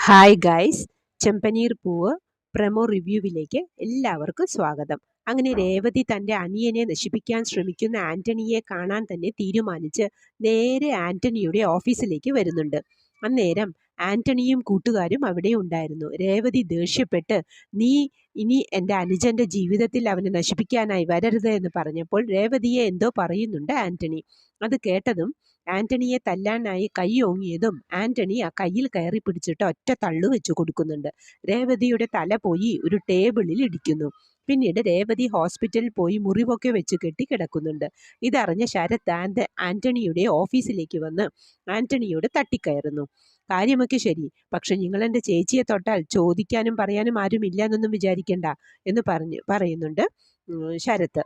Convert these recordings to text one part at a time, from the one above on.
Hi guys, ചെമ്പനീർ പൂവ് promo റിവ്യൂവിലേക്ക് എല്ലാവർക്കും സ്വാഗതം. അങ്ങനെ രേവതി തൻ്റെ അനിയനെ നശിപ്പിക്കാൻ ശ്രമിക്കുന്ന ആന്റണിയെ കാണാൻ തന്നെ തീരുമാനിച്ച് നേരെ ആന്റണിയുടെ ഓഫീസിലേക്ക് വരുന്നുണ്ട്. അന്നേരം ആന്റണിയും കൂട്ടുകാരും അവിടെ ഉണ്ടായിരുന്നു. രേവതി ദേഷ്യപ്പെട്ട്, നീ ഇനി എൻ്റെ അനുജൻ്റെ ജീവിതത്തിൽ അവനെ നശിപ്പിക്കാനായി വരരുത് എന്ന് പറഞ്ഞപ്പോൾ രേവതിയെ എന്തോ പറയുന്നുണ്ട് ആന്റണി. അത് കേട്ടതും ആന്റണിയെ തല്ലാനായി കൈ ഓങ്ങിയതും ആന്റണി ആ കയ്യിൽ കയറി പിടിച്ചിട്ട് ഒറ്റ തള്ളു വെച്ചു കൊടുക്കുന്നുണ്ട്. രേവതിയുടെ തല പോയി ഒരു ടേബിളിൽ ഇടിക്കുന്നു. പിന്നീട് രേവതി ഹോസ്പിറ്റലിൽ പോയി മുറിവൊക്കെ വെച്ച് കെട്ടി കിടക്കുന്നുണ്ട്. ഇതറിഞ്ഞ ശരത് ആന്റണിയുടെ ഓഫീസിലേക്ക് വന്ന് ആന്റണിയോട് തട്ടിക്കയറുന്നു. കാര്യമൊക്കെ ശരി, പക്ഷെ നിങ്ങൾ എൻ്റെ ചേച്ചിയെ തൊട്ടാൽ ചോദിക്കാനും പറയാനും ആരുമില്ല എന്നൊന്നും വിചാരിക്കണ്ട എന്ന് പറയുന്നുണ്ട് ശരത്ത്.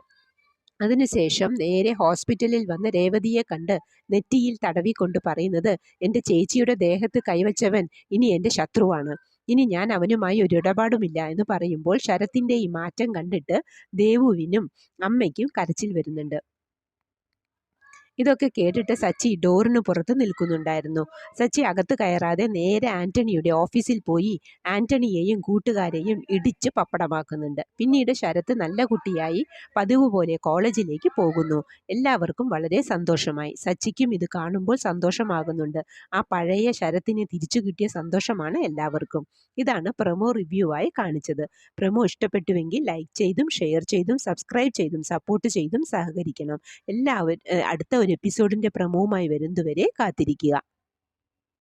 അതിനുശേഷം നേരെ ഹോസ്പിറ്റലിൽ വന്ന് രേവതിയെ കണ്ട് നെറ്റിയിൽ തടവിക്കൊണ്ട് പറയുന്നത്, എൻ്റെ ചേച്ചിയുടെ ദേഹത്ത് കൈവച്ചവൻ ഇനി എൻ്റെ ശത്രുവാണ്, ഇനി ഞാൻ അവനുമായി ഒരു ഇടപാടുമില്ല എന്ന് പറയുമ്പോൾ ശരത്തിൻ്റെ ഈ മാറ്റം കണ്ടിട്ട് ദേവുവിനും അമ്മയ്ക്കും കരച്ചിൽ വരുന്നുണ്ട്. ഇതൊക്കെ കേട്ടിട്ട് സച്ചി ഡോറിന് പുറത്ത് നിൽക്കുന്നുണ്ടായിരുന്നു. സച്ചി അകത്ത് കയറാതെ നേരെ ആന്റണിയുടെ ഓഫീസിൽ പോയി ആന്റണിയെയും കൂട്ടുകാരെയും ഇടിച്ച് പപ്പടമാക്കുന്നുണ്ട്. പിന്നീട് ശരത്ത് നല്ല കുട്ടിയായി പതിവ് പോലെ കോളേജിലേക്ക് പോകുന്നു. എല്ലാവർക്കും വളരെ സന്തോഷമായി. സച്ചിക്കും ഇത് കാണുമ്പോൾ സന്തോഷമാകുന്നുണ്ട്. ആ പഴയ ശരത്തിനെ തിരിച്ചു കിട്ടിയ സന്തോഷമാണ് എല്ലാവർക്കും. ഇതാണ് പ്രമോ റിവ്യൂ ആയി കാണിച്ചത്. പ്രമോ ഇഷ്ടപ്പെട്ടുവെങ്കിൽ ലൈക്ക് ചെയ്തും ഷെയർ ചെയ്തും സബ്സ്ക്രൈബ് ചെയ്തും സപ്പോർട്ട് ചെയ്തും സഹകരിക്കണം. എല്ലാവരും അടുത്ത ഒരു എപ്പിസോഡിൻ്റെ പ്രമോവുമായി വരുന്നതുവരെ കാത്തിരിക്കുക.